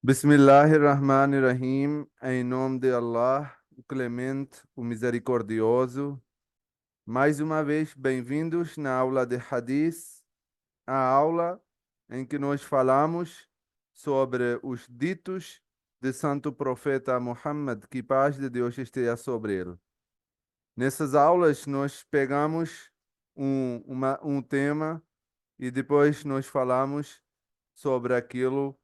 Bismillahirrahmanirrahim, em nome de Allah, o Clemente, o Misericordioso. Mais uma vez, bem-vindos na aula de Hadith, a aula em que nós falamos sobre os ditos de Santo Profeta Muhammad, que paz de Deus esteja sobre ele. Nessas aulas, nós pegamos um tema e depois nós falamos sobre aquilo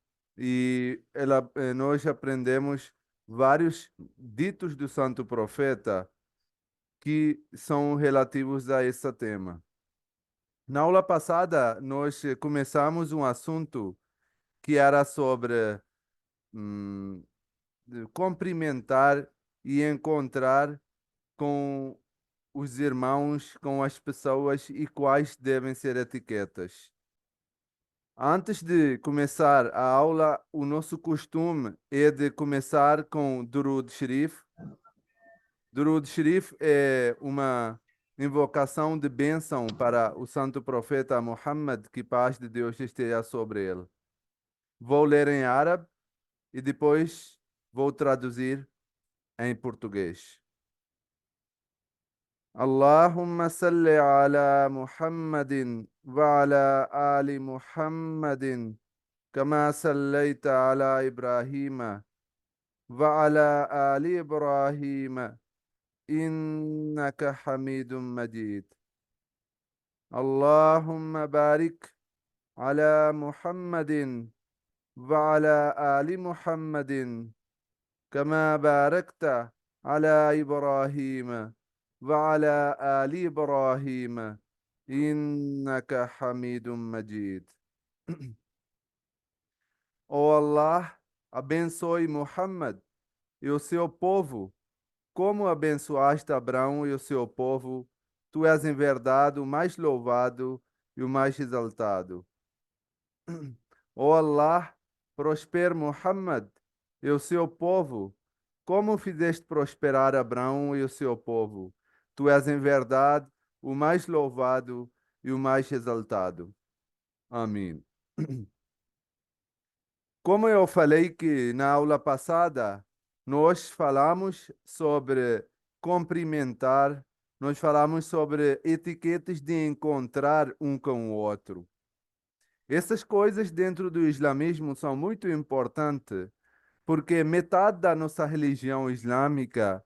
nós aprendemos vários ditos do Santo Profeta que são relativos a esse tema. Na aula passada, nós começamos um assunto que era sobre hum, cumprimentar e encontrar com os irmãos, com as pessoas e quais devem ser etiquetas. Antes de começar a aula, o nosso costume é de começar com Durud Sharif. Durud Sharif é uma invocação de bênção para o santo profeta Muhammad, que paz de Deus esteja sobre ele. Vou ler em árabe e depois vou traduzir em português. Allahumma salli ala Muhammadin wa ala ali Muhammadin. كما صليت على إبراهيم وعلى آل إبراهيم إنك حميد مجيد اللهم بارك على محمد وعلى آل محمد كما باركت على إبراهيم وعلى آل إبراهيم إنك حميد مجيد. Ó Allah, abençoe Muhammad e o seu povo, como abençoaste Abraão e o seu povo. Tu és em verdade o mais louvado e o mais exaltado. Ó Allah, prospere Muhammad e o seu povo, como fizeste prosperar Abraão e o seu povo. Tu és em verdade o mais louvado e o mais exaltado. Amém. Como eu falei que na aula passada, nós falamos sobre cumprimentar, nós falamos sobre etiquetas de encontrar um com o outro. Essas coisas dentro do islamismo são muito importantes, porque metade da nossa religião islâmica,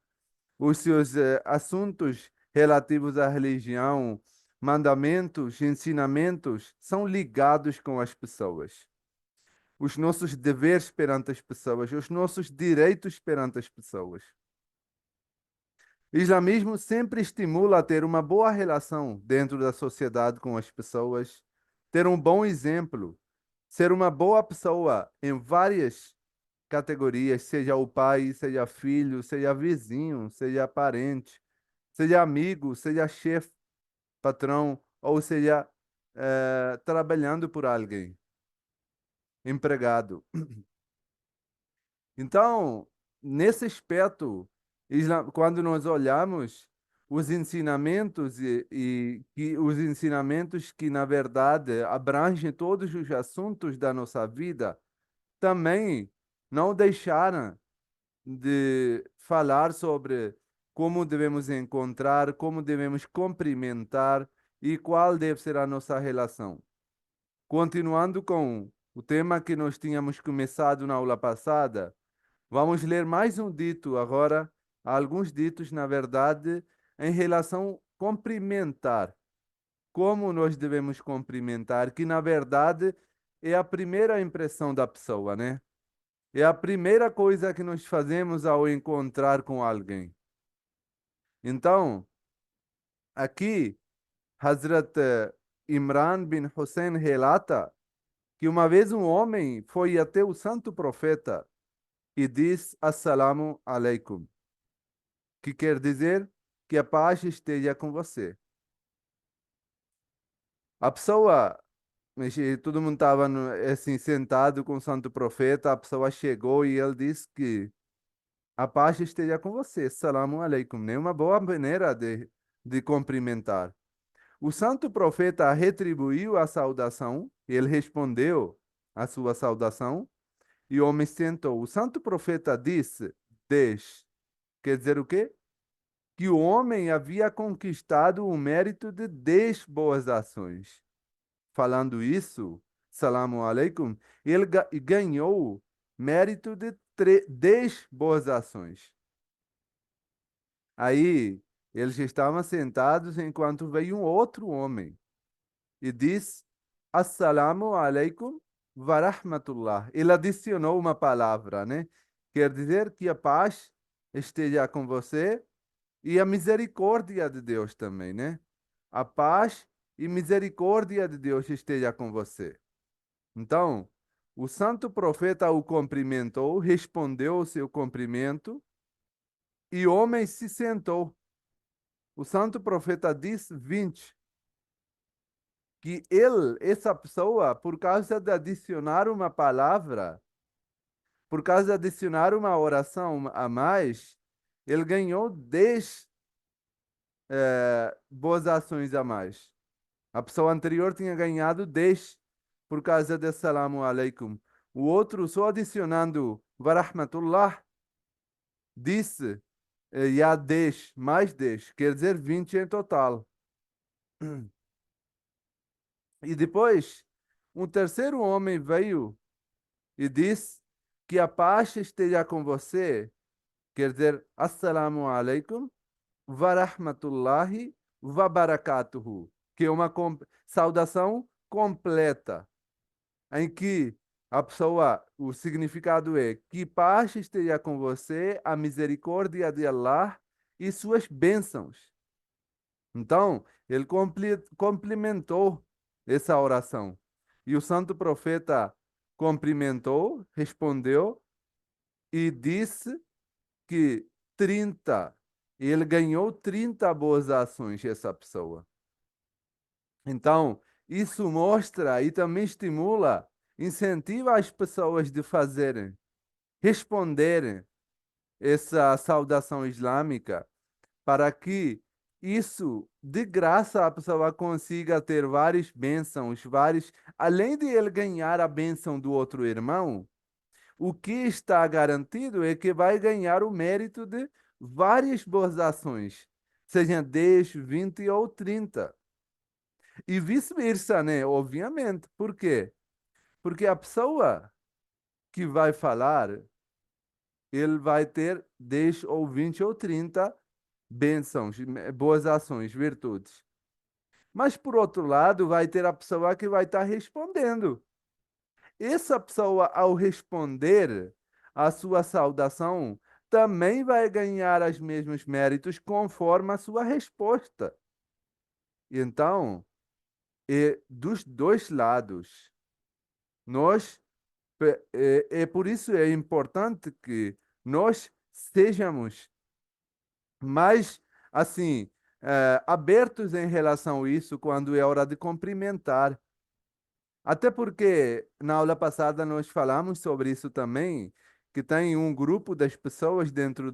os seus assuntos relativos à religião, mandamentos, ensinamentos, são ligados com as pessoas, os nossos deveres perante as pessoas, os nossos direitos perante as pessoas. O islamismo sempre estimula a ter uma boa relação dentro da sociedade com as pessoas, ter um bom exemplo, ser uma boa pessoa em várias categorias, seja o pai, seja filho, seja vizinho, seja parente, seja amigo, seja chefe, patrão, ou seja, trabalhando por alguém, empregado. Então, nesse aspecto, quando nós olhamos os ensinamentos e os ensinamentos que, na verdade, abrangem todos os assuntos da nossa vida, também não deixaram de falar sobre como devemos encontrar, como devemos cumprimentar e qual deve ser a nossa relação. Continuando com o tema que nós tínhamos começado na aula passada, vamos ler mais um dito agora, alguns ditos, na verdade, em relação cumprimentar. Como nós devemos cumprimentar, que na verdade é a primeira impressão da pessoa, né? É a primeira coisa que nós fazemos ao encontrar com alguém. Então, aqui, Hazrat Imran bin Hussein relata que uma vez um homem foi até o santo profeta e disse Assalamu alaikum, que quer dizer que a paz esteja com você. A pessoa, todo mundo estava assim, sentado com o santo profeta, a pessoa chegou e ele disse que a paz esteja com você, Assalamu alaikum, né? Uma boa maneira de cumprimentar. O santo profeta retribuiu a saudação, ele respondeu a sua saudação, E o homem sentou. O santo profeta disse: 10. Quer dizer o quê? Que o homem havia conquistado o mérito de 10 boas ações. Falando isso, salamu alaikum, ele ganhou mérito de 10 boas ações. Aí, eles estavam sentados enquanto veio um outro homem e disse: Assalamu alaikum wa rahmatullah. Ele adicionou uma palavra, né? Quer dizer que a paz esteja com você e a misericórdia de Deus também, né? A paz e misericórdia de Deus esteja com você. Então, o santo profeta o cumprimentou, respondeu o seu cumprimento e o homem se sentou. O santo profeta disse 20 que ele, essa pessoa, por causa de adicionar uma palavra, por causa de adicionar uma oração a mais, ele ganhou 10 boas ações a mais. A pessoa anterior tinha ganhado 10 por causa de Salamu Alaikum. O outro, só adicionando Varahmatullah, disse já 10, mais 10, quer dizer 20 em total. E depois, um terceiro homem veio e disse que a paz esteja com você, quer dizer Assalamu Alaikum wa rahmatullahi wa barakatuhu, que é uma saudação completa, em que a pessoa, o significado é que paz esteja com você, a misericórdia de Allah e suas bênçãos. Então, ele complementou essa oração. E o santo profeta cumprimentou, respondeu e disse que 30, ele ganhou 30 boas ações, essa pessoa. Então, isso mostra e também estimula, incentiva as pessoas de fazerem, responderem essa saudação islâmica, para que isso, de graça, a pessoa consiga ter várias bênçãos, vários, além de ele ganhar a bênção do outro irmão, o que está garantido é que vai ganhar o mérito de várias boas ações, seja 10, 20 ou 30. E vice-versa, né? Obviamente. Por quê? Porque a pessoa que vai falar, ele vai ter 10 ou 20 ou 30 bênçãos, boas ações, virtudes. Mas, por outro lado, vai ter a pessoa que vai estar respondendo. Essa pessoa, ao responder a sua saudação, também vai ganhar os mesmos méritos conforme a sua resposta. Então, dos dois lados, nós, por isso é importante que nós sejamos mais, assim, abertos em relação a isso quando é hora de cumprimentar. Até porque na aula passada nós falamos sobre isso também, que tem um grupo das pessoas dentro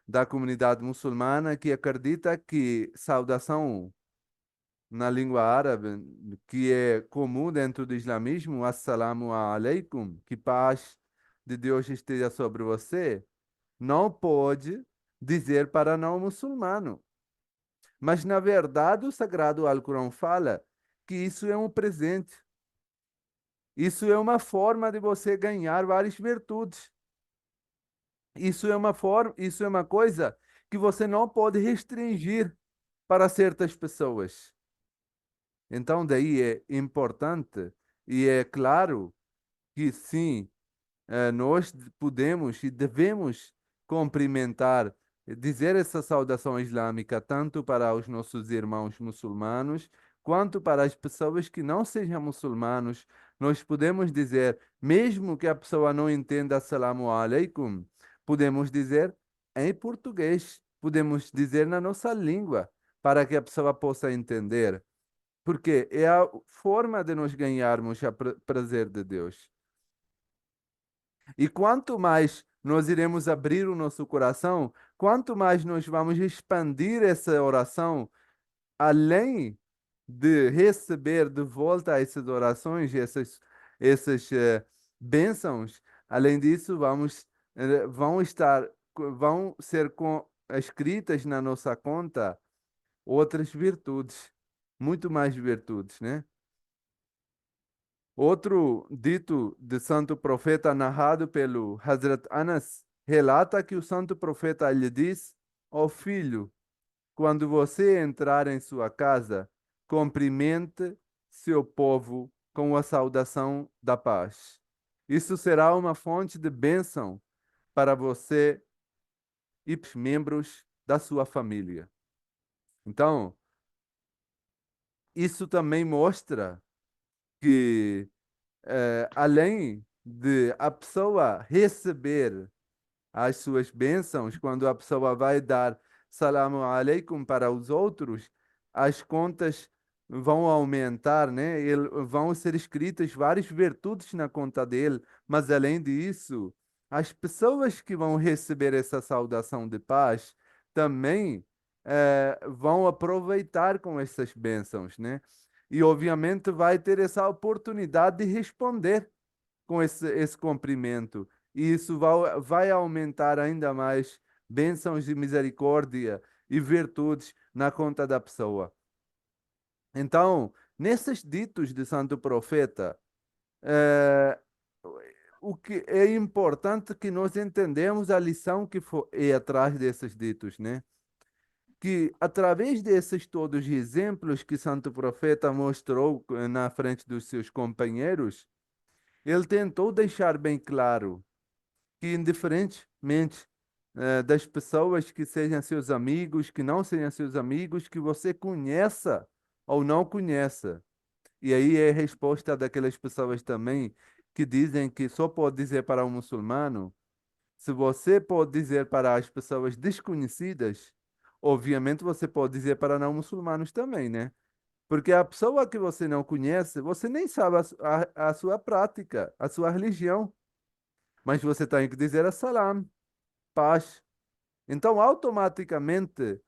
da comunidade muçulmana que acredita que saudação na língua árabe, que é comum dentro do islamismo, assalamu alaikum, que paz de Deus esteja sobre você, não pode dizer para não muçulmano. Mas na verdade o Sagrado Alcorão fala que isso é um presente. Isso é uma forma de você ganhar várias virtudes. Isso é uma forma, isso é uma coisa que você não pode restringir para certas pessoas. Então, daí é importante e é claro que sim, nós podemos e devemos cumprimentar, dizer essa saudação islâmica tanto para os nossos irmãos muçulmanos, quanto para as pessoas que não sejam muçulmanos. Nós podemos dizer, mesmo que a pessoa não entenda Assalamu alaikum, podemos dizer em português, podemos dizer na nossa língua, para que a pessoa possa entender. Porque é a forma de nós ganharmos o prazer de Deus. E quanto mais nós iremos abrir o nosso coração, quanto mais nós vamos expandir essa oração, além de receber de volta essas orações, essas bênçãos, Além disso, vão ser escritas na nossa conta outras virtudes, muito mais virtudes, né? Outro dito de santo profeta narrado pelo Hazrat Anas relata que o santo profeta lhe diz: Ó filho, quando você entrar em sua casa, cumprimente seu povo com a saudação da paz. Isso será uma fonte de bênção para você e para os membros da sua família. Então, isso também mostra que, além de a pessoa receber as suas bênçãos, quando a pessoa vai dar salamu alaikum para os outros, as contas vão aumentar, né? Vão ser escritas várias virtudes na conta dele, mas além disso, as pessoas que vão receber essa saudação de paz também vão aproveitar com essas bênçãos, né? E obviamente vai ter essa oportunidade de responder com esse cumprimento. E isso vai aumentar ainda mais bênçãos de misericórdia e virtudes na conta da pessoa. Então, nesses ditos de Santo Profeta, eh, o que é importante que nós entendemos a lição que é atrás desses ditos, né? Que através desses todos exemplos que Santo Profeta mostrou na frente dos seus companheiros, ele tentou deixar bem claro que, indiferentemente das pessoas que sejam seus amigos, que não sejam seus amigos, que você conheça ou não conheça. E aí é a resposta daquelas pessoas também que dizem que só pode dizer para um muçulmano. Se você pode dizer para as pessoas desconhecidas, obviamente você pode dizer para não muçulmanos também, né? Porque a pessoa que você não conhece, você nem sabe a sua prática, a sua religião. Mas você tem que dizer assalam, paz. Então, automaticamente,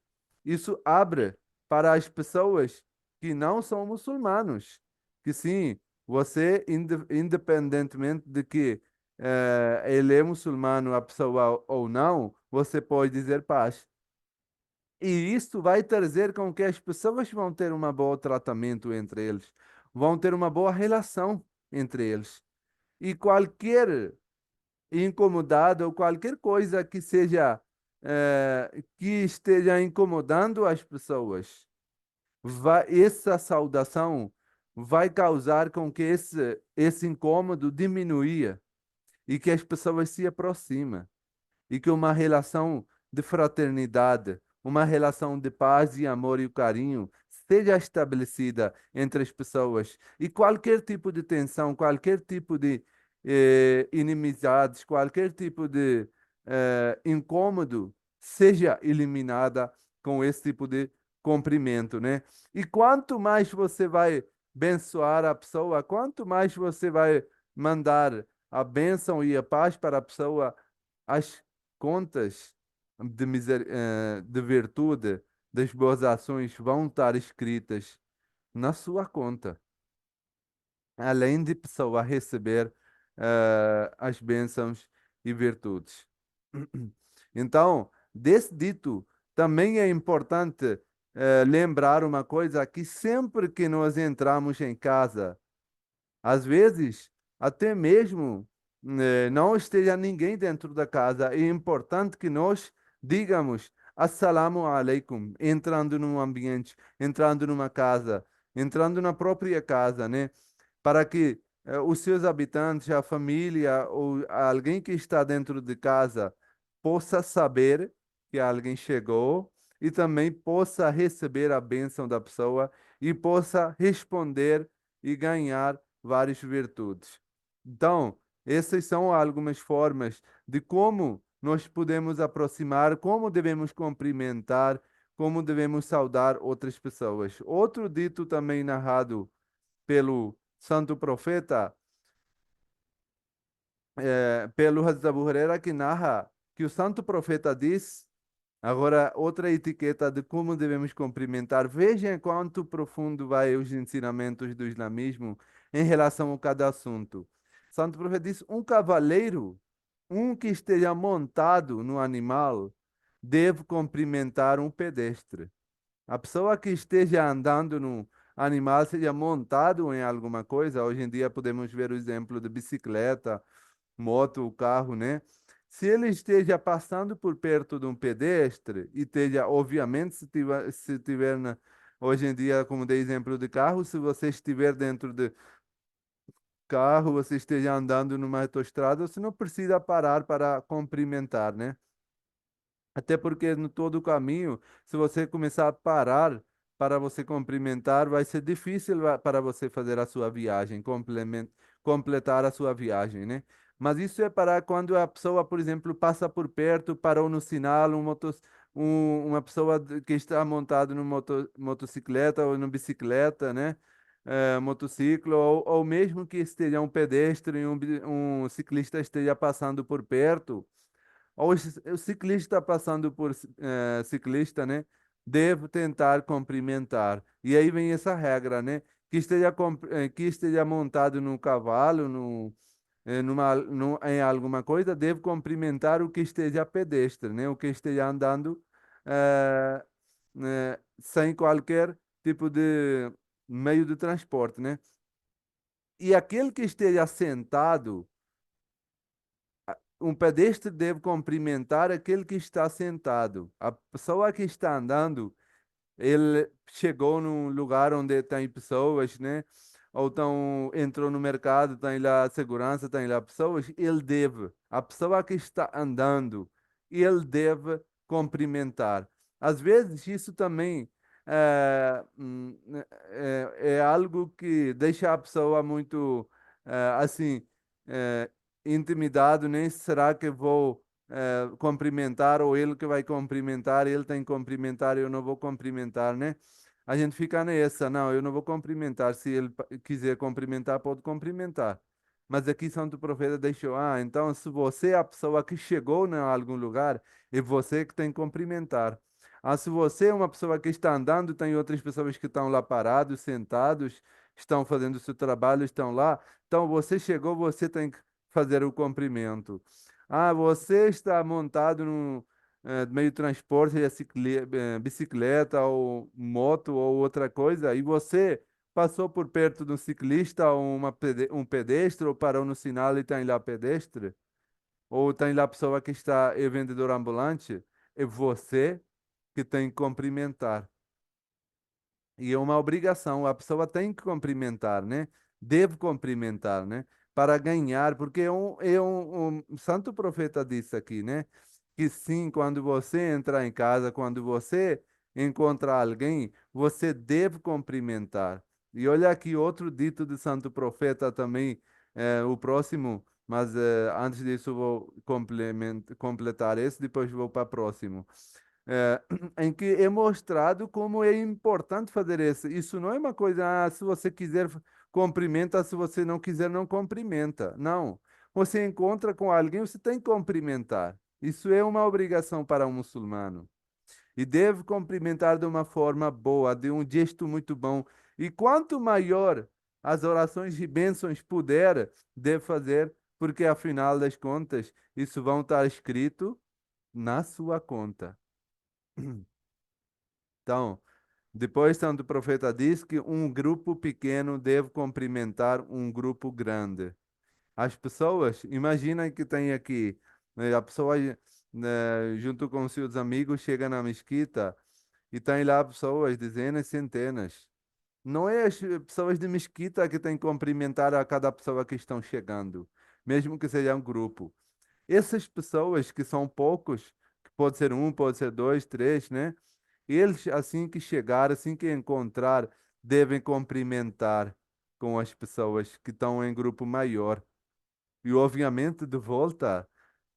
isso abre para as pessoas que não são muçulmanos. Que sim, você, independentemente de que ele é muçulmano, a pessoa ou não, você pode dizer paz. E isso vai trazer com que as pessoas vão ter um bom tratamento entre eles, vão ter uma boa relação entre eles. E qualquer incomodado ou qualquer coisa que seja que esteja incomodando as pessoas, essa saudação vai causar com que esse incômodo diminuia e que as pessoas se aproximem e que uma relação de fraternidade, uma relação de paz e amor e carinho seja estabelecida entre as pessoas e qualquer tipo de tensão, qualquer tipo de inimizades, qualquer tipo de incômodo seja eliminada com esse tipo de cumprimento, né? E quanto mais você vai abençoar a pessoa, quanto mais você vai mandar a bênção e a paz para a pessoa, as contas de virtude, das boas ações vão estar escritas na sua conta, além de pessoa receber as bênçãos e virtudes. Então, desse dito, também é importante lembrar uma coisa, que sempre que nós entramos em casa, às vezes, até mesmo não esteja ninguém dentro da casa, é importante que nós digamos Assalamu alaikum, entrando num ambiente, entrando numa casa, entrando na própria casa, né? Para que os seus habitantes, a família ou alguém que está dentro de casa possa saber que alguém chegou e também possa receber a bênção da pessoa e possa responder e ganhar várias virtudes. Então, essas são algumas formas de como nós podemos aproximar, como devemos cumprimentar, como devemos saudar outras pessoas. Outro dito também narrado pelo santo profeta, pelo Hazrat Abu Huraira, que narra que o santo profeta diz, agora outra etiqueta de como devemos cumprimentar. Vejam quanto profundo vai os ensinamentos do islamismo em relação a cada assunto. Santo Profeta diz: um cavaleiro, um que esteja montado no animal, deve cumprimentar um pedestre. A pessoa que esteja andando no animal, seja montado em alguma coisa, hoje em dia podemos ver o exemplo de bicicleta, moto, carro, né? Se ele esteja passando por perto de um pedestre e esteja, obviamente, se tiver hoje em dia, como dei exemplo de carro, se você estiver dentro de carro, você esteja andando numa autoestrada, você não precisa parar para cumprimentar, né? Até porque no todo o caminho, se você começar a parar para você cumprimentar, vai ser difícil para você fazer a sua viagem, completar a sua viagem, né? Mas isso é para quando a pessoa, por exemplo, passa por perto, parou no sinal, uma pessoa que está montada numa motocicleta ou numa bicicleta, né? Motociclo, ou mesmo que esteja um pedestre, um ciclista esteja passando por perto ou o ciclista passando por ciclista, né? Devo tentar cumprimentar. E aí vem essa regra, né? Que esteja montado num cavalo, em alguma coisa, devo cumprimentar o que esteja pedestre, né? O que esteja andando eh, sem qualquer tipo de meio de transporte, né? E aquele que esteja sentado, um pedestre deve cumprimentar aquele que está sentado. A pessoa que está andando, ele chegou num lugar onde tem pessoas, né? Ou entrou no mercado, tem lá segurança, tem lá pessoas, ele deve. A pessoa que está andando, ele deve cumprimentar. Às vezes isso também é algo que deixa a pessoa muito assim eh, intimidado, nem será que vou cumprimentar ou ele que vai cumprimentar, ele tem que cumprimentar, eu não vou cumprimentar, né? A gente fica nessa, não, eu não vou cumprimentar. Se ele quiser cumprimentar, pode cumprimentar. Mas aqui Santo Profeta deixou, então se você é a pessoa que chegou em algum lugar, é você que tem que cumprimentar. Se você é uma pessoa que está andando, tem outras pessoas que estão lá parados, sentados, estão fazendo o seu trabalho, estão lá. Então você chegou, você tem que fazer o cumprimento. Você está montado no meio de transporte, seja bicicleta ou moto ou outra coisa, e você passou por perto de um ciclista ou um pedestre, ou parou no sinal e tem lá pedestre, ou tem lá pessoa que é vendedor ambulante, é você que tem que cumprimentar. E é uma obrigação, a pessoa tem que cumprimentar, né? Deve cumprimentar, né? Para ganhar, porque um santo profeta disse aqui, né? Que sim, quando você entrar em casa, quando você encontrar alguém, você deve cumprimentar. E olha aqui outro dito de santo profeta também, o próximo, mas antes disso eu vou completar esse, depois vou para o próximo é, em que é mostrado como é importante fazer isso. Isso não é uma coisa, se você quiser, cumprimenta, se você não quiser, não cumprimenta. Não. Você encontra com alguém, você tem que cumprimentar. Isso é uma obrigação para um muçulmano. E deve cumprimentar de uma forma boa, de um gesto muito bom. E quanto maior as orações de bênçãos puder, deve fazer, porque afinal das contas, isso vão estar escrito na sua conta. Então, depois, tanto o profeta diz que um grupo pequeno deve cumprimentar um grupo grande. As pessoas, imaginem que tem aqui, a pessoa, junto com seus amigos, chega na mesquita e tem lá pessoas, dezenas, centenas. Não é as pessoas de mesquita que têm que cumprimentar a cada pessoa que estão chegando, mesmo que seja um grupo. Essas pessoas que são poucos, que pode ser um, pode ser dois, três, né? Eles, assim que chegar, assim que encontrar, devem cumprimentar com as pessoas que estão em grupo maior. E, obviamente, de volta,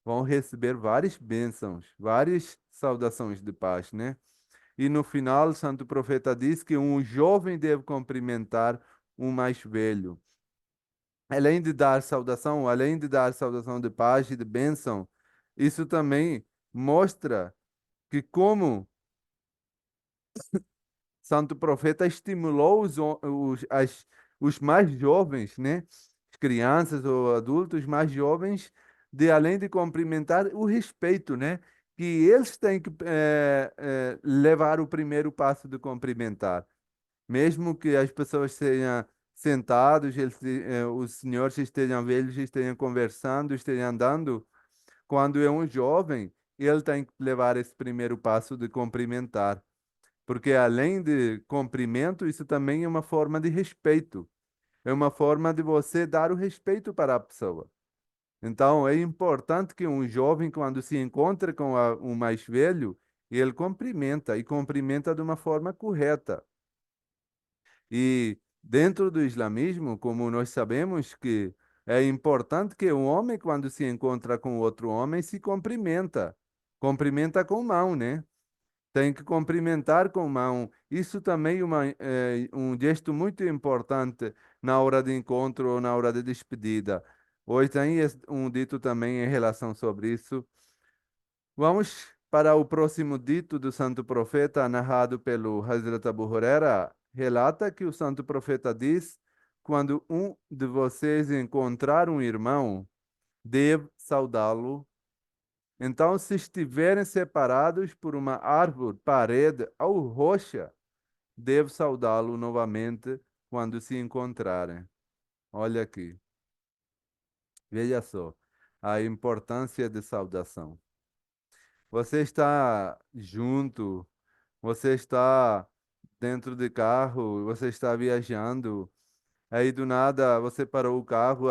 vão receber várias bênçãos, várias saudações de paz, né? E no final, o santo profeta diz que um jovem deve cumprimentar um mais velho. Além de dar saudação de paz e de bênção, isso também mostra que como Santo Profeta estimulou os mais jovens, né? crianças ou adultos mais jovens, de além de cumprimentar, o respeito, né? Que eles têm que levar o primeiro passo de cumprimentar. Mesmo que as pessoas estejam sentados, os senhores estejam velhos, estejam conversando, estejam andando, quando é um jovem, ele tem que levar esse primeiro passo de cumprimentar. Porque além de cumprimento, isso também é uma forma de respeito. É uma forma de você dar o respeito para a pessoa. Então, é importante que um jovem, quando se encontra com um mais velho, ele cumprimenta e cumprimenta de uma forma correta. E dentro do islamismo, como nós sabemos que é importante que um homem, quando se encontra com outro homem, se cumprimenta. Cumprimenta com mão, né? Tem que cumprimentar com mão. Isso também é um gesto muito importante na hora de encontro ou na hora de despedida. Hoje tem um dito também em relação sobre isso. Vamos para o próximo dito do santo profeta, narrado pelo Hazrat Abu Huraira. Relata que o santo profeta diz: quando um de vocês encontrar um irmão, deve saudá-lo. Então, se estiverem separados por uma árvore, parede ou rocha, deve saudá-lo novamente quando se encontrarem. Olha aqui, veja só a importância de saudação. Você está junto, você está dentro de carro, você está viajando, aí do nada você parou o carro,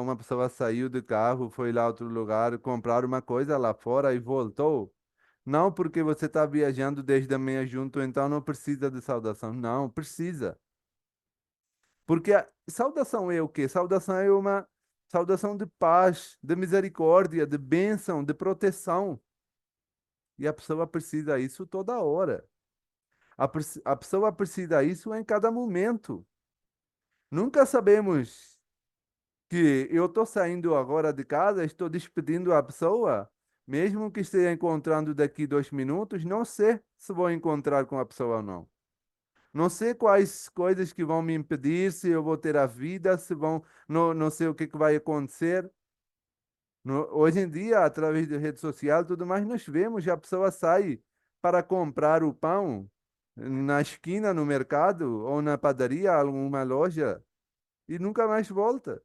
uma pessoa saiu do carro, foi lá a outro lugar comprar uma coisa lá fora e voltou. Não porque você está viajando desde a manhã junto, então não precisa de saudação. Não, precisa. Porque a saudação é o quê? Saudação é uma saudação de paz, de misericórdia, de bênção, de proteção. E a pessoa precisa isso toda hora. A pessoa precisa isso em cada momento. Nunca sabemos que eu estou saindo agora de casa, estou despedindo a pessoa, mesmo que esteja encontrando daqui 2 minutos, não sei se vou encontrar com a pessoa ou não. Não sei quais coisas que vão me impedir, se eu vou ter a vida, se vão, não sei o que que vai acontecer. Hoje em dia, através de rede social e tudo mais, nós vemos a pessoa sai para comprar o pão na esquina, no mercado, ou na padaria, alguma loja, e nunca mais volta.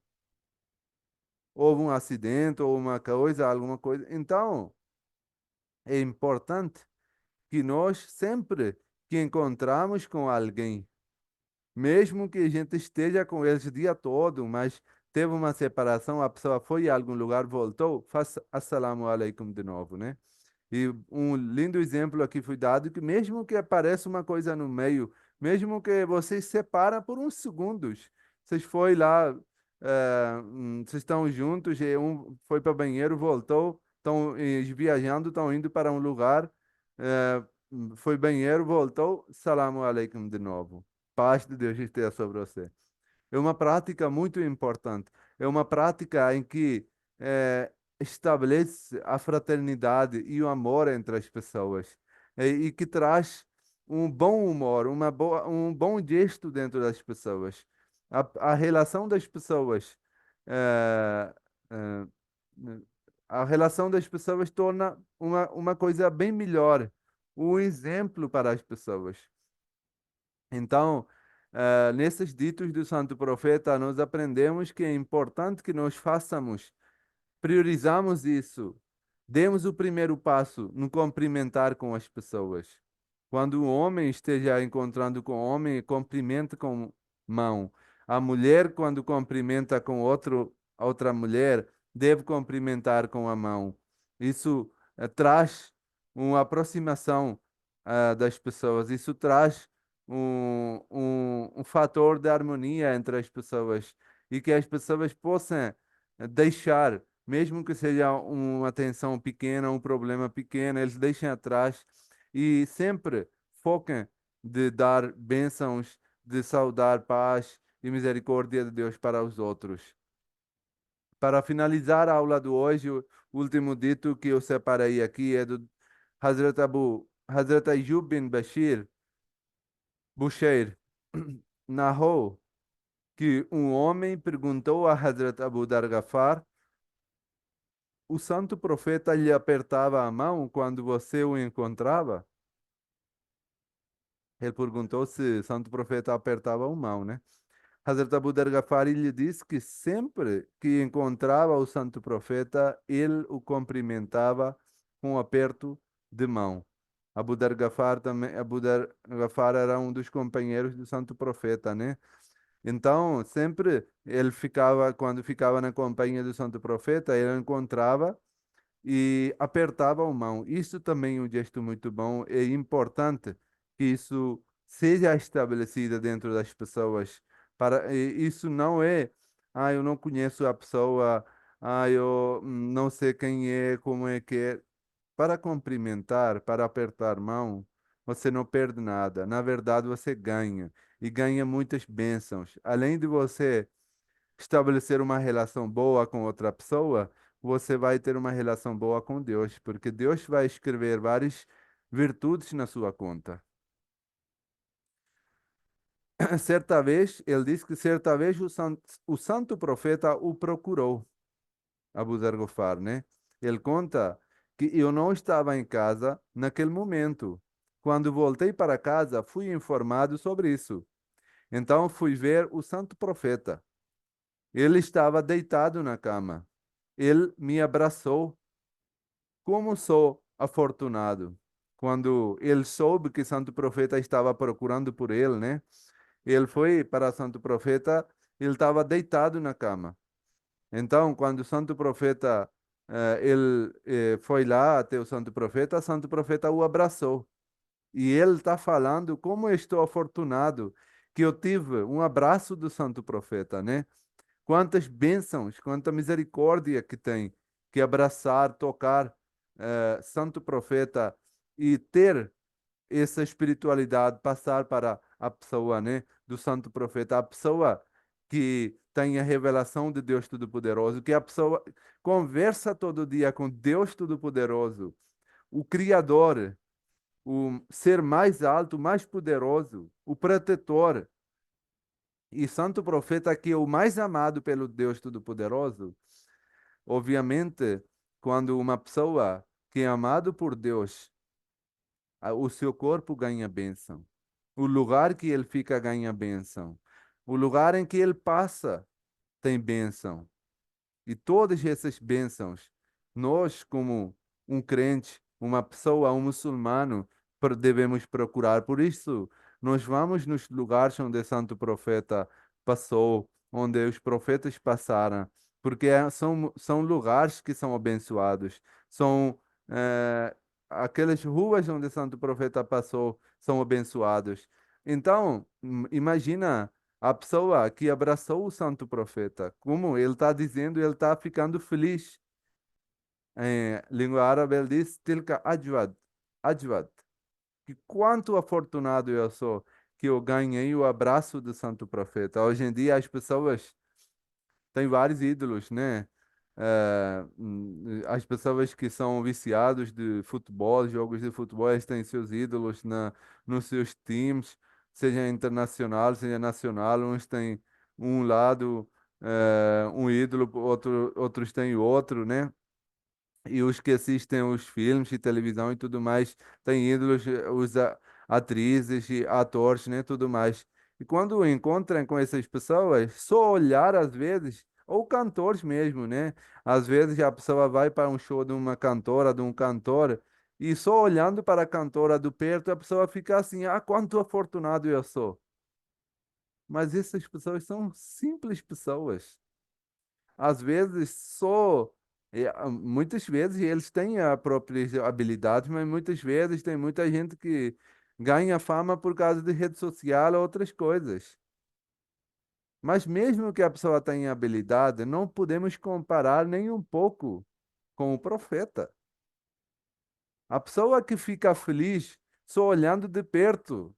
Houve um acidente ou uma coisa, alguma coisa. Então, é importante que nós sempre que encontramos com alguém, mesmo que a gente esteja com eles o dia todo, mas teve uma separação, a pessoa foi a algum lugar, voltou, faça assalamu alaikum de novo, né? E um lindo exemplo aqui foi dado que mesmo que apareça uma coisa no meio, mesmo que vocês se separam por uns segundos, vocês foi lá, vocês estão juntos, e um foi para o banheiro, voltou, estão viajando, estão indo para um lugar, foi banheiro, voltou, salamu alaikum de novo. Paz de Deus esteja sobre você. É uma prática muito importante. É uma prática em que estabelece a fraternidade e o amor entre as pessoas e que traz um bom humor, um bom gesto dentro das pessoas. A relação das pessoas, eh, eh, a relação das pessoas torna uma coisa bem melhor, um exemplo para as pessoas. Então, nesses ditos do Santo Profeta, nós aprendemos que é importante que nós façamos, priorizamos isso, demos o primeiro passo no cumprimentar com as pessoas. Quando o homem esteja encontrando com o homem, cumprimente com mão. A mulher, quando cumprimenta com outra mulher, deve cumprimentar com a mão. Isso traz uma aproximação das pessoas. Isso traz um fator de harmonia entre as pessoas e que as pessoas possam deixar, mesmo que seja uma tensão pequena, um problema pequeno, eles deixem atrás e sempre foquem de dar bênçãos, de saudar paz e misericórdia de Deus para os outros. Para finalizar a aula de hoje, o último dito que eu separei aqui é do Hazrat Ayyub bin Bashir Busheir narrou que um homem perguntou a Hazrat Abu Dhar Ghaffar, o santo profeta lhe apertava a mão quando você o encontrava? Ele perguntou se o santo profeta apertava a mão, né? Hazrat Abu Dhar Ghaffari lhe disse que sempre que encontrava o santo profeta, ele o cumprimentava com um aperto de mão. Abu Dhar Ghaffar era um dos companheiros do santo profeta, né? Então, sempre ele ficava, quando ficava na companhia do santo profeta, ele encontrava e apertava a mão. Isso também é um gesto muito bom. É importante que isso seja estabelecido dentro das pessoas. Isso não é, eu não conheço a pessoa, eu não sei quem é, como é que é. Para cumprimentar, para apertar mão, você não perde nada. Na verdade, você ganha. E ganha muitas bênçãos. Além de você estabelecer uma relação boa com outra pessoa, você vai ter uma relação boa com Deus, porque Deus vai escrever várias virtudes na sua conta. Certa vez, ele disse que certa vez o santo profeta o procurou, Abu Dhar Ghaffar, né? Ele conta que eu não estava em casa naquele momento. Quando voltei para casa, fui informado sobre isso. Então fui ver o santo profeta. Ele estava deitado na cama. Ele me abraçou. Como sou afortunado. Quando ele soube que Santo Profeta estava procurando por ele, né? Ele foi para Santo Profeta, ele estava deitado na cama. Então, quando o Santo Profeta, foi lá até o Santo Profeta o abraçou. E ele está falando como eu estou afortunado que eu tive um abraço do Santo Profeta, né? Quantas bênçãos, quanta misericórdia que tem que abraçar, tocar santo profeta e ter essa espiritualidade, passar para a pessoa, né, do santo profeta, a pessoa que tem a revelação de Deus Todo-Poderoso, que a pessoa conversa todo dia com Deus Todo-Poderoso, o Criador, o ser mais alto, mais poderoso, o protetor. E santo profeta que é o mais amado pelo Deus Todo-Poderoso, obviamente, quando uma pessoa que é amado por Deus, o seu corpo ganha bênção. O lugar que ele fica ganha bênção. O lugar em que ele passa tem bênção. E todas essas bênçãos, nós, como um crente, uma pessoa, um muçulmano, devemos procurar. Por isso, nós vamos nos lugares onde o santo profeta passou, onde os profetas passaram, porque são lugares que são abençoados. São aquelas ruas onde o santo profeta passou, são abençoados. Então, imagina a pessoa que abraçou o santo profeta, como ele está dizendo, ele está ficando feliz. Em língua árabe, ele diz, Tilka ajwad, ajwad. Que quanto afortunado eu sou que eu ganhei o abraço do santo profeta. Hoje em dia, as pessoas têm vários ídolos, né? As pessoas que são viciados de futebol, jogos de futebol, eles têm seus ídolos nos seus times, seja internacional, seja nacional. Uns têm um lado, um ídolo, outros têm outro, né? E os que assistem os filmes de televisão e tudo mais, têm ídolos, atrizes e atores, né, tudo mais. E quando encontram com essas pessoas, só olhar às vezes, ou cantores mesmo, né? Às vezes a pessoa vai para um show de uma cantora, de um cantor, e só olhando para a cantora do perto, a pessoa fica assim, quanto afortunado eu sou. Mas essas pessoas são simples pessoas. Às vezes só muitas vezes eles têm a própria habilidade, mas muitas vezes tem muita gente que ganha fama por causa de rede social ou outras coisas. Mas mesmo que a pessoa tenha habilidade, não podemos comparar nem um pouco com o profeta. A pessoa que fica feliz só olhando de perto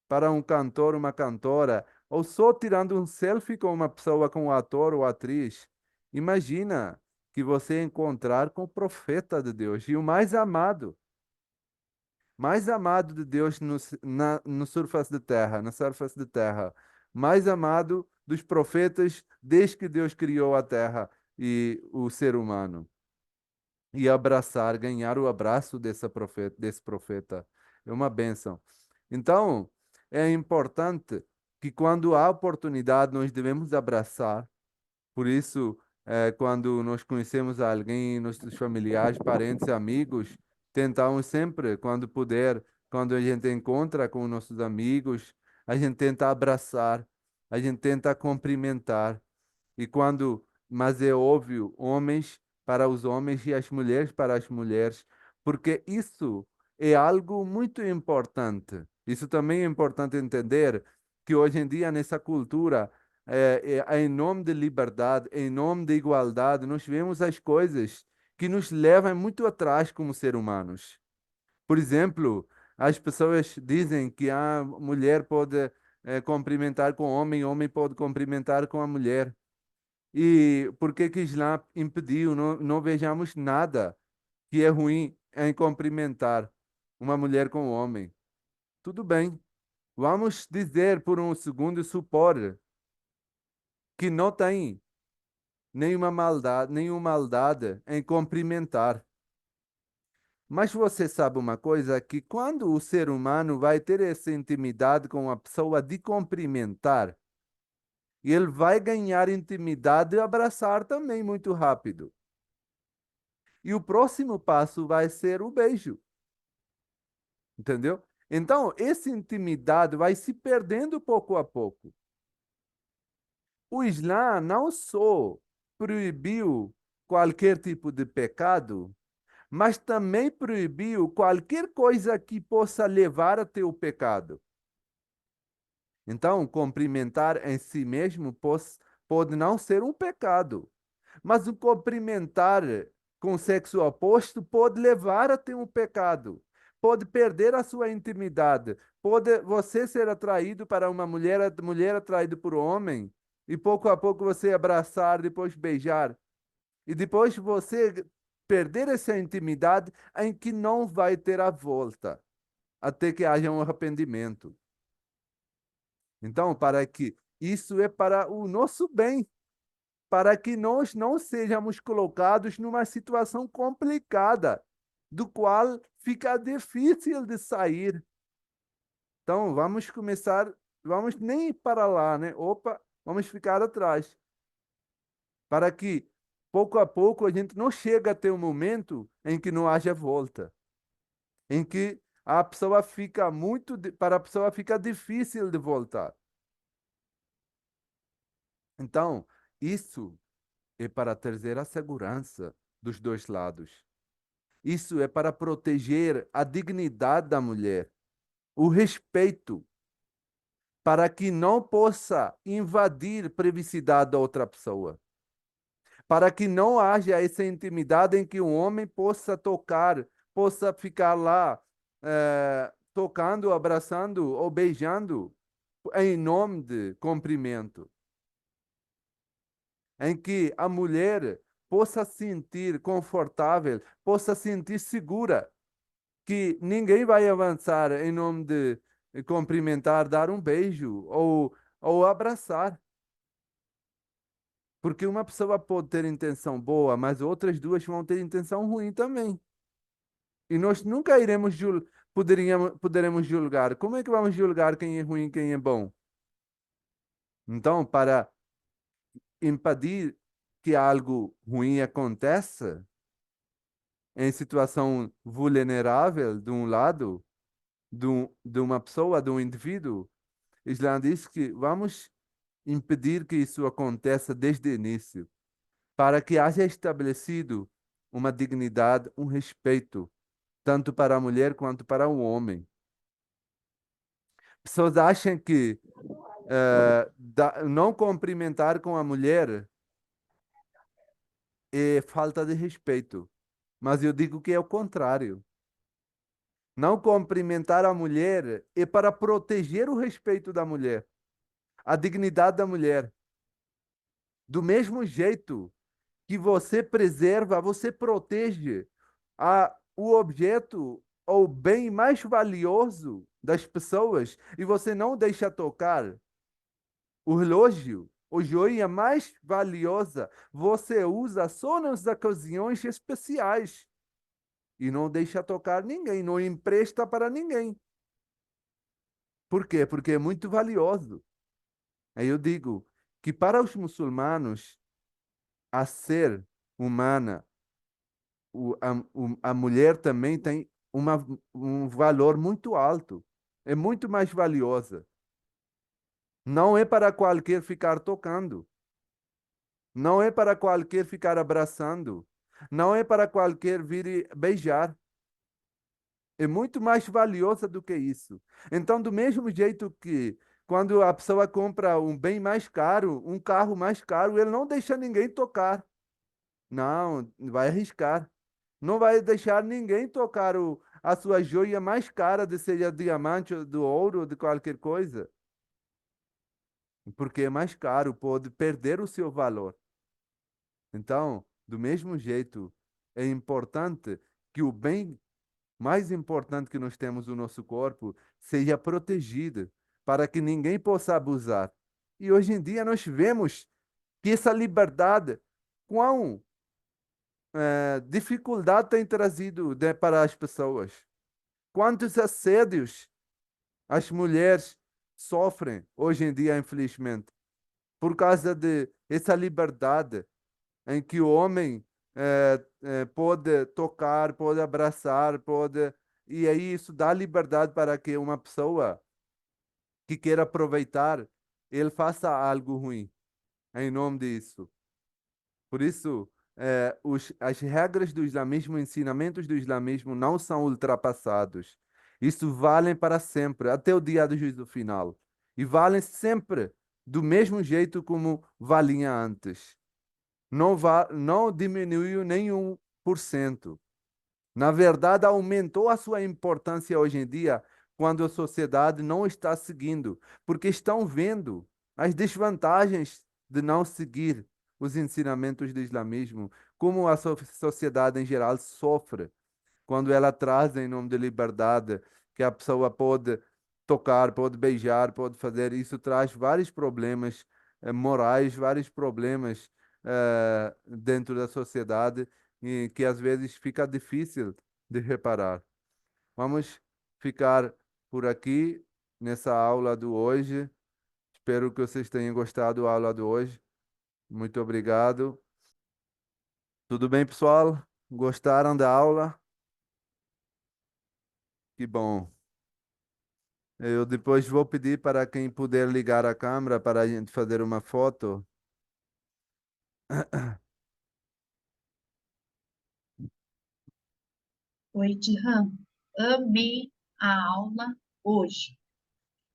para um cantor, uma cantora, ou só tirando um selfie com uma pessoa, com um ator ou atriz. Imagina que você encontrar com o profeta de Deus e o mais amado de Deus no surface de terra, na surface de terra. mais amado dos profetas desde que Deus criou a terra e o ser humano. E abraçar, ganhar o abraço desse profeta. É uma bênção. Então, é importante que quando há oportunidade, nós devemos abraçar. Por isso, quando nós conhecemos alguém, nossos familiares, parentes, amigos, tentamos sempre, quando puder, quando a gente encontra com nossos amigos, a gente tenta abraçar, a gente tenta cumprimentar. E quando, mas é óbvio, homens para os homens e as mulheres para as mulheres, porque isso é algo muito importante. Isso também é importante entender que hoje em dia nessa cultura, em nome de liberdade, em nome de igualdade, nós vemos as coisas que nos levam muito atrás como seres humanos. Por exemplo, as pessoas dizem que a mulher pode cumprimentar com o homem, o homem pode cumprimentar com a mulher. E por que que Islã impediu? Não, não vejamos nada que é ruim em cumprimentar uma mulher com um homem. Tudo bem. Vamos dizer por um segundo, supor que não tem nenhuma maldade em cumprimentar. Mas você sabe uma coisa, que quando o ser humano vai ter essa intimidade com a pessoa de cumprimentar, ele vai ganhar intimidade e abraçar também muito rápido. E o próximo passo vai ser o beijo, entendeu? Então, essa intimidade vai se perdendo pouco a pouco. O Islã não só proibiu qualquer tipo de pecado, mas também proibiu qualquer coisa que possa levar a ter o pecado. Então, cumprimentar em si mesmo pode não ser um pecado, mas o cumprimentar com o sexo oposto pode levar a ter um pecado, pode perder a sua intimidade, pode você ser atraído para uma mulher, a mulher atraída por um homem, e pouco a pouco você abraçar, depois beijar, e depois você perder essa intimidade em que não vai ter a volta, até que haja um arrependimento. Então, para que isso é para o nosso bem, para que nós não sejamos colocados numa situação complicada, do qual fica difícil de sair. Então, vamos começar, vamos nem ir para lá, né? Opa, vamos ficar atrás, para que pouco a pouco a gente não chega a ter um momento em que não haja volta, em que a pessoa fica para a pessoa fica difícil de voltar. Então, isso é para trazer a segurança dos dois lados. Isso é para proteger a dignidade da mulher, o respeito, para que não possa invadir a privacidade da outra pessoa, para que não haja essa intimidade em que um homem possa tocar, possa ficar lá tocando, abraçando ou beijando em nome de cumprimento, em que a mulher possa sentir confortável, possa sentir segura que ninguém vai avançar em nome de cumprimentar, dar um beijo ou abraçar. Porque uma pessoa pode ter intenção boa, mas outras duas vão ter intenção ruim também. E nós nunca poderemos julgar. Como é que vamos julgar quem é ruim e quem é bom? Então, para impedir que algo ruim aconteça em situação vulnerável de um lado, de uma pessoa, de um indivíduo, Islã diz que vamos impedir que isso aconteça desde o início, para que haja estabelecido uma dignidade, um respeito, tanto para a mulher quanto para o homem. Pessoas acham que não cumprimentar com a mulher é falta de respeito, mas eu digo que é o contrário. Não cumprimentar a mulher é para proteger o respeito da mulher, a dignidade da mulher. Do mesmo jeito que você preserva, você protege o objeto ou bem mais valioso das pessoas e você não deixa tocar. O relógio, a joia mais valiosa, você usa só nas ocasiões especiais e não deixa tocar ninguém, não empresta para ninguém. Por quê? Porque é muito valioso. Aí eu digo que para os muçulmanos, a ser humana, a mulher também tem um valor muito alto, é muito mais valiosa. Não é para qualquer ficar tocando, não é para qualquer ficar abraçando, não é para qualquer vir e beijar. É muito mais valiosa do que isso. Então, do mesmo jeito que quando a pessoa compra um bem mais caro, um carro mais caro, ele não deixa ninguém tocar. Não, vai arriscar. Não vai deixar ninguém tocar a sua joia mais cara, de seja diamante, ou do ouro, ou de qualquer coisa, porque é mais caro, pode perder o seu valor. Então, do mesmo jeito, é importante que o bem mais importante que nós temos no nosso corpo seja protegido, para que ninguém possa abusar. E hoje em dia nós vemos que essa liberdade, quão dificuldade tem trazido, né, para as pessoas. Quantos assédios as mulheres sofrem hoje em dia, infelizmente, por causa de essa liberdade em que o homem pode tocar, pode abraçar, pode. E aí isso dá liberdade para que uma pessoa que queira aproveitar, ele faça algo ruim em nome disso. Por isso, as regras do islamismo, ensinamentos do islamismo não são ultrapassados. Isso valem para sempre, até o dia do juízo final. E valem sempre do mesmo jeito como valia antes. Não diminuiu nem 1%. Na verdade, aumentou a sua importância hoje em dia, quando a sociedade não está seguindo, porque estão vendo as desvantagens de não seguir os ensinamentos do islamismo, como a sociedade em geral sofre quando ela traz em nome de liberdade, que a pessoa pode tocar, pode beijar, pode fazer. Isso traz vários problemas morais, vários problemas dentro da sociedade e que às vezes fica difícil de reparar. Vamos ficar por aqui nessa aula do hoje. Espero que vocês tenham gostado da aula de hoje. Muito obrigado. Tudo bem, pessoal? Gostaram da aula? Que bom. Eu depois vou pedir para quem puder ligar a câmera para a gente fazer uma foto. Oi, Tihan, amei a aula hoje.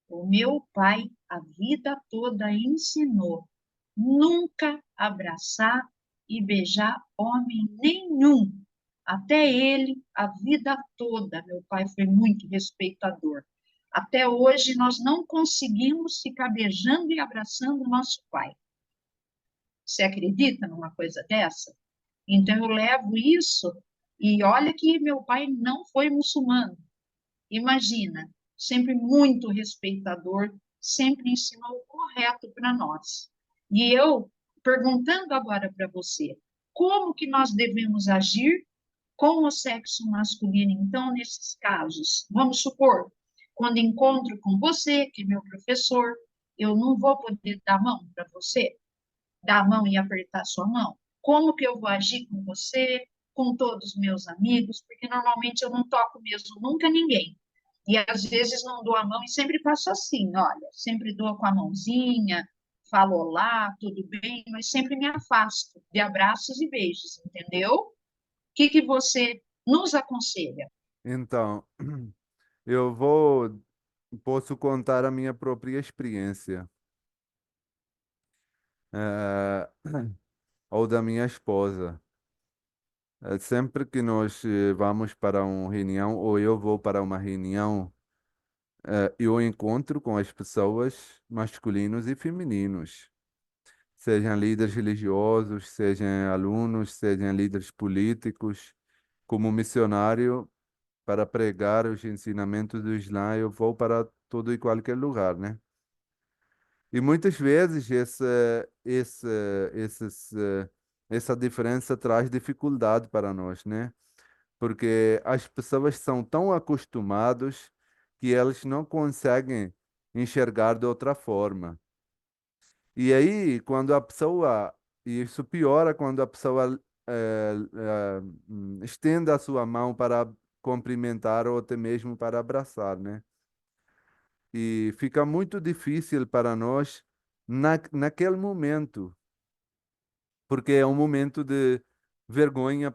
O meu pai, a vida toda, ensinou nunca abraçar e beijar homem nenhum. Até ele, a vida toda, meu pai foi muito respeitador. Até hoje, nós não conseguimos ficar beijando e abraçando nosso pai. Você acredita numa coisa dessa? Então, eu levo isso, e olha que meu pai não foi muçulmano. Imagina, sempre muito respeitador, sempre ensinou o correto para nós. E eu perguntando agora para você, como que nós devemos agir com o sexo masculino, então, nesses casos? Vamos supor, quando encontro com você, que é meu professor, eu não vou poder dar a mão para você, dar a mão e apertar sua mão. Como que eu vou agir com você, com todos os meus amigos? Porque normalmente eu não toco mesmo nunca ninguém. E às vezes não dou a mão e sempre faço assim, olha, sempre dou com a mãozinha, falo olá, tudo bem, mas sempre me afasto de abraços e beijos, entendeu? O que que você nos aconselha? Então, eu posso contar a minha própria experiência, eh, ou da minha esposa. Sempre que nós vamos para uma reunião, ou eu vou para uma reunião, eu encontro com as pessoas masculinos e femininos, sejam líderes religiosos, sejam alunos, sejam líderes políticos. Como missionário, para pregar os ensinamentos do Islã, eu vou para todo e qualquer lugar, né? E muitas vezes essa diferença traz dificuldade para nós, né? Porque as pessoas são tão acostumadas que elas não conseguem enxergar de outra forma. E aí, quando a pessoa, e isso piora quando a pessoa estende a sua mão para cumprimentar ou até mesmo para abraçar, né? E fica muito difícil para nós naquele momento, porque é um momento de vergonha,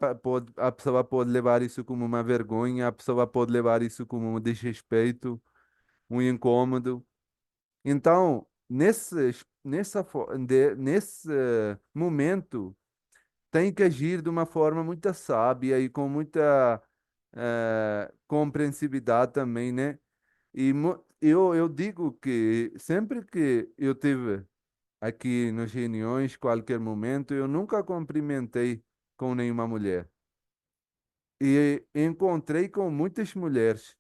a pessoa pode levar isso como uma vergonha, a pessoa pode levar isso como um desrespeito, um incômodo. Então, nesse momento, tem que agir de uma forma muito sábia e com muita compreensividade também, né? Eu digo que sempre que eu tive aqui nas reuniões, qualquer momento, eu nunca cumprimentei com nenhuma mulher. E encontrei com muitas mulheres,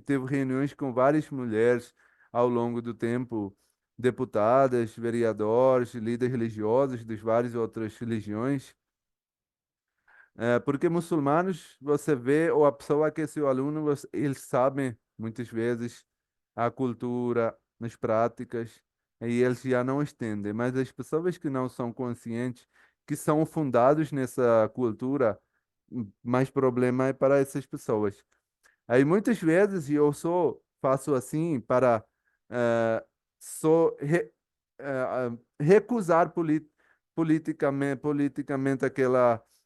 teve reuniões com várias mulheres ao longo do tempo, deputadas, vereadores, líderes religiosos das várias outras religiões. Porque muçulmanos, você vê, ou a pessoa que é seu aluno, eles sabem muitas vezes a cultura, as práticas, e eles já não estendem. Mas as pessoas que não são conscientes, que são fundados nessa cultura, mais problema é para essas pessoas. Aí muitas vezes faço assim para eh, só recusar politicamente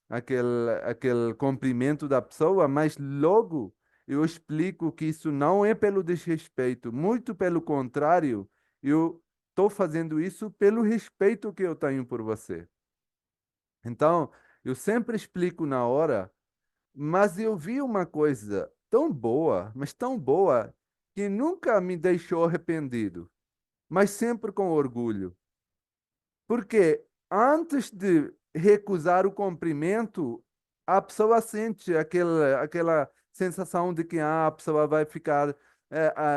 aquele cumprimento da pessoa, mas logo eu explico que isso não é pelo desrespeito, muito pelo contrário, eu estou fazendo isso pelo respeito que eu tenho por você. Então, eu sempre explico na hora, mas eu vi uma coisa tão boa, mas tão boa, que nunca me deixou arrependido, mas sempre com orgulho. Porque antes de recusar o cumprimento, a pessoa sente aquela sensação de que a pessoa vai ficar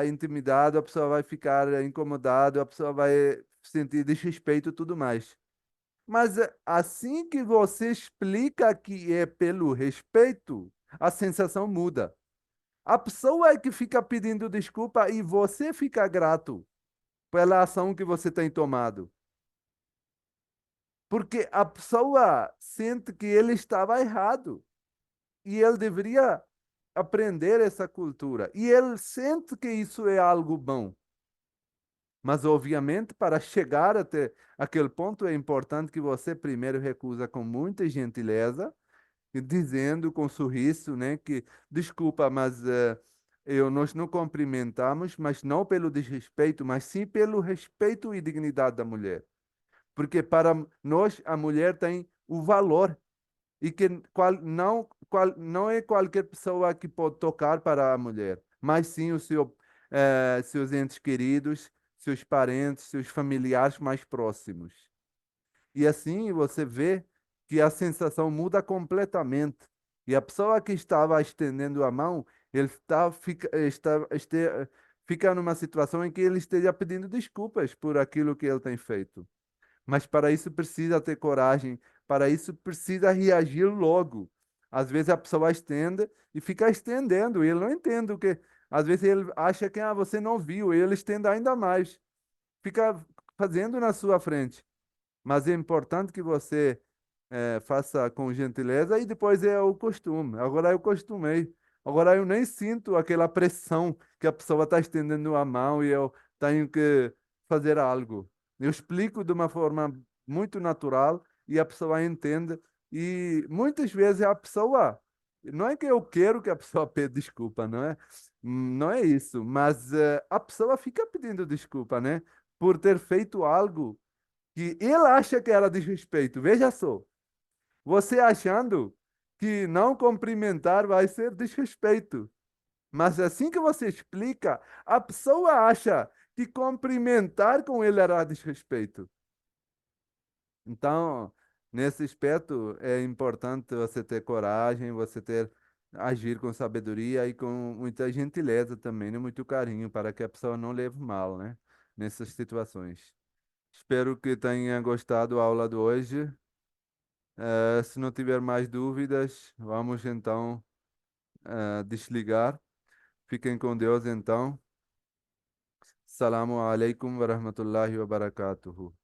intimidada, a pessoa vai ficar incomodada, a pessoa vai sentir desrespeito e tudo mais. Mas assim que você explica que é pelo respeito, a sensação muda. A pessoa é que fica pedindo desculpa e você fica grato pela ação que você tem tomado. Porque a pessoa sente que ele estava errado e ele deveria aprender essa cultura. E ele sente que isso é algo bom. Mas, obviamente, para chegar até aquele ponto, é importante que você primeiro recusa com muita gentileza, e dizendo com sorriso, né, que desculpa, mas nós não cumprimentamos, mas não pelo desrespeito, mas sim pelo respeito e dignidade da mulher. Porque para nós a mulher tem o valor e que não é qualquer pessoa que pode tocar para a mulher, mas sim seus entes queridos, seus parentes, seus familiares mais próximos. E assim você vê que a sensação muda completamente. E a pessoa que estava estendendo a mão, fica numa situação em que ele esteja pedindo desculpas por aquilo que ele tem feito. Mas para isso precisa ter coragem, para isso precisa reagir logo. Às vezes a pessoa estende e fica estendendo, e ele não entende o que. Às vezes ele acha que você não viu, e ele estende ainda mais. Fica fazendo na sua frente. Mas é importante que você faça com gentileza e depois é o costume. Agora eu costumei. Agora eu nem sinto aquela pressão que a pessoa está estendendo a mão e eu tenho que fazer algo. Eu explico de uma forma muito natural e a pessoa entende. E muitas vezes a pessoa, não é que eu quero que a pessoa pede desculpa, não é? Não é isso, mas a pessoa fica pedindo desculpa, né? Por ter feito algo que ele acha que era desrespeito. Veja só, você achando que não cumprimentar vai ser desrespeito. Mas assim que você explica, a pessoa acha que cumprimentar com ele era desrespeito. Então, nesse aspecto, é importante você ter coragem, agir com sabedoria e com muita gentileza também, né? Muito carinho, para que a pessoa não leve mal, né? nessas situações. Espero que tenha gostado da aula de hoje. Se não tiver mais dúvidas, vamos então desligar. Fiquem com Deus então. Assalamu alaikum wa rahmatullahi wa barakatuhu.